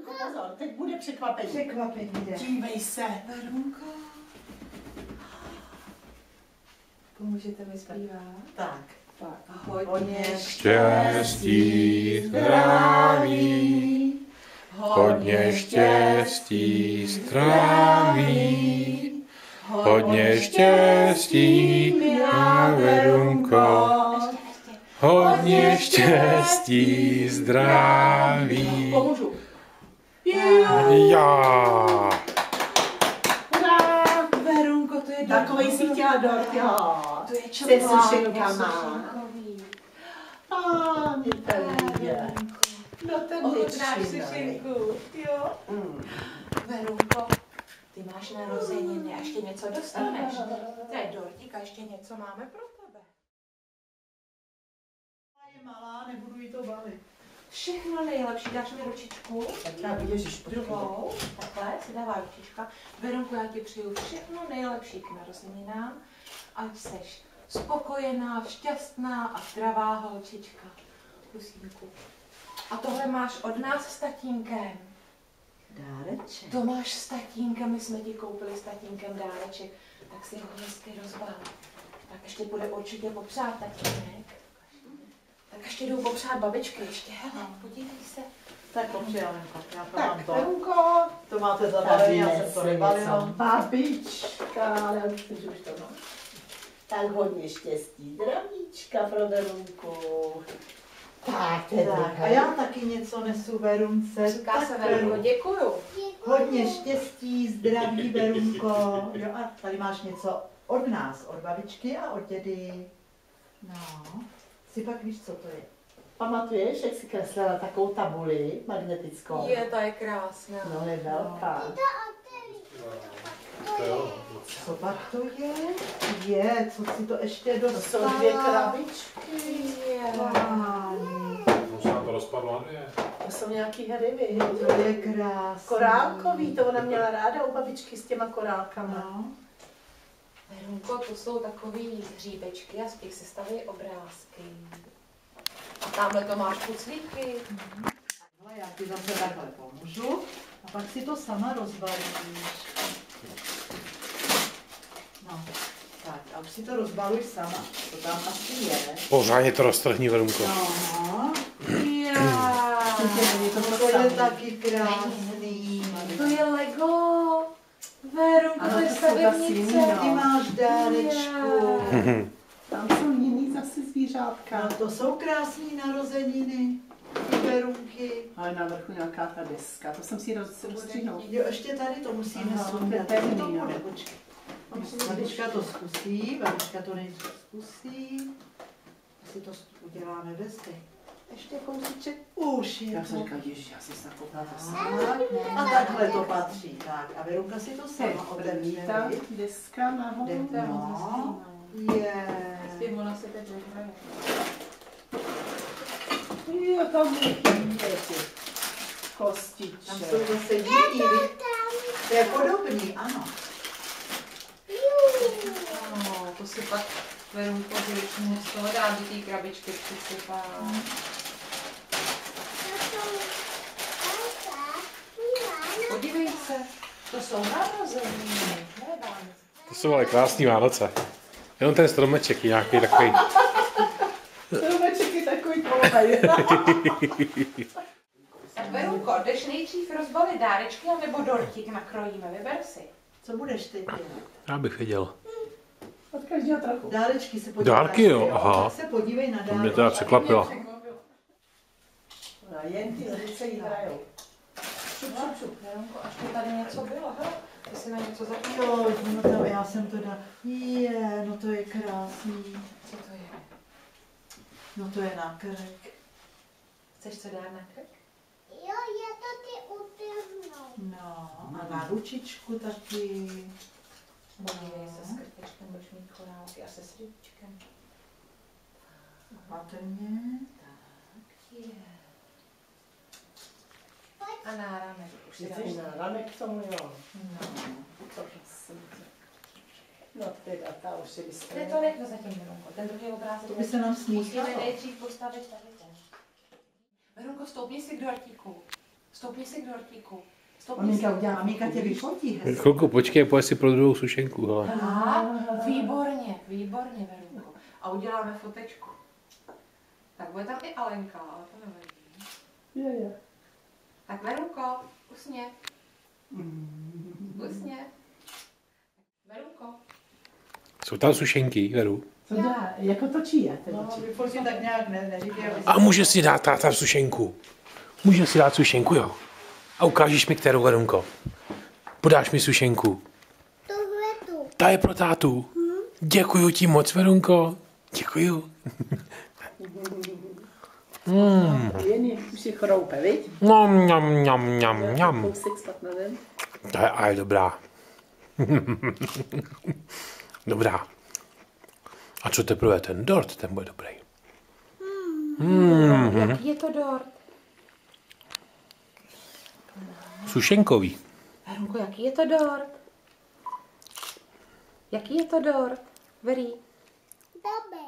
Verunko, pozor, teď bude překvapení. Překvapení jde. Dívej se. Verunko. Pomůžete mi zpívat? Tak. Hodně Štěstí, zdraví, hodně štěstí, zdraví, hodně štěstí, má Verunko, hodně štěstí, zdraví. Pomůžu. Já. Hurá! Verunko, to je Takovej si chtěla dort, jo. To je Se čokoláda, sušenkama. sušenkový. Mě tady je. No ten Ochutnáš většinou. sušenku, jo? Verunko, ty máš narozeniny a ještě něco dostaneš. To je dortík a ještě něco máme pro tebe. Je malá, nebudu jí to bavit. Všechno nejlepší, dáš mi ručičku. Tak já ježiš, Druhou, takhle si dává ručička. Verunku, já ti přeju všechno nejlepší k narozeninám. Ať seš spokojená, šťastná a zdravá holčička. Kusínku. A tohle máš od nás s tatínkem. Dáreček. To máš s tatínkem, my jsme ti koupili s tatínkem dáreček. Tak si ho hezky rozbal. Tak ještě bude určitě popřát tatínek. Tak ještě jdou popřát babičky ještě. Hele, podívej se. Tak popřijamenko, já to Tak, mám to. Verunko, To máte zabalení, já jsem to nebalila. babička, ale já myslím, že už to mám. Tak hodně štěstí, zdravíčka pro Verunku. Tak, Tak, a já taky něco nesu Verunce. Říká se Tak, Verunko, děkuju. hodně štěstí, zdraví Verunko. Jo, a tady máš něco od nás, od babičky a od dědy. No, si pak víš, co to je. Pamatuješ, jak jsi kreslila takovou tabuli magnetickou? Je, ta je krásná. No, je velká. Co pak to je? Je, co si to ještě To dostala? jsou dvě krabičky. Je. Páni, Možná to rozpadlo, ne? To jsou nějaký hryby. to je krásný. Korálkový, to ona měla ráda u babičky s těma korálkama. No. Verunko, to jsou takový hříbečky a z těch se staví obrázky. A tamhle to máš puclíky. No, já ti zase takhle pomůžu a pak si to sama rozbalíš. No, tak a už si to rozbaluj sama, to tam asi je. Pořádně to roztrhní, Verunko. No, Já. to je taky krásný. To je Lego. Verunko, Ano, to je to jsou zase stavebnice. jiný, Ty máš dárečku. Tam jsou jiný zase zvířátka. No, to jsou krásný narozeniny, ty Verunky. Ale na vrchu nějaká ta deska, to jsem si rozstřihnout. Jo, ještě tady to musíme Aha, sundat. to je pevný, To jo. bude, počkej. Babička to zkusí, babička to nejdřív zkusí. Asi to uděláme ve zde. Ještě kousíček. Už je Já to. jsem říkal, ježiš, já si zakopala to Tak, a takhle to patří. Tak, a Verunka si to sama první otevře. ta viď? deska nahoru. No, je. Ona se teď vyhraje. Jo, tam je Tam kostiček. jsou zase jiný, viď? To je podobný, ano. No, to si pak Verunko většinu z toho dá do té krabičky přisypá. Podívej se, to jsou narozeniny, ne Vánoce. To jsou ale krásný Vánoce. Jenom ten stromeček je nějaký takový. Stromeček je takový dlouhý. Tak Verunko, jdeš nejdřív rozbalit dárečky, anebo dortík nakrojíme, vyber si. Co budeš ty dělat? Já bych viděl. Od každého trochu. Dárečky se podívej. Dárky, jo, aha. Tak se podívej na To mě dárečky. teda překvapilo. Jen ty ruce jí hrajou. Šup, Verunko, až to tady něco bylo, hele, ty si na něco zapomněl. Jo, no to já jsem to dala. Je, no to je krásný. Co to je? No to je na krk. Chceš co dát na krk? Jo, je to ty utrhnou. No, a na ručičku taky. Podívej se s krtečkem, budeš mít korálky a se srdíčkem. Patrně. Je. A náramek už si Chceš dáš. náramek k tomu, jo. No. To prosím tě. No teda, ta už si Ne, vystavila. to nech zatím, Verunko, ten druhý obrázek. To by se nám Musíme smíchalo. nejdřív postavit tady ten. Verunko, stoupni si k dortíku. Stoupni si k dortíku. Stoupni si. Maminka udělá, maminka tě vyfotí hezky. Chvilku počkej, pojď si pro druhou sušenku. Hele. Aha, výborně, výborně, Verunko. A uděláme fotečku. Tak bude tam i Alenka, ale to nevadí. Jo. Tak Verunko, usně. Usně. Verunko. Jsou tam sušenky, Veru? Co dělá? Jako točí je ten No, oči. vyfotí tak nějak, neříkej, aby A může si dát táta sušenku. Může si dát sušenku, jo. A ukážeš mi, kterou, Verunko. Podáš mi sušenku. Tohle tu. Ta je pro tátu. Děkuju ti moc, Verunko. Děkuju. Jen už si chroupe, viď? Mňam. Kousek snad nevím. To je ale dobrá. Dobrá. A co teprve ten dort, ten bude dobrý. Jaký je to dort? Sušenkový. Verunko, jaký je to dort? Jaký je to dort? Veri. Dobrý.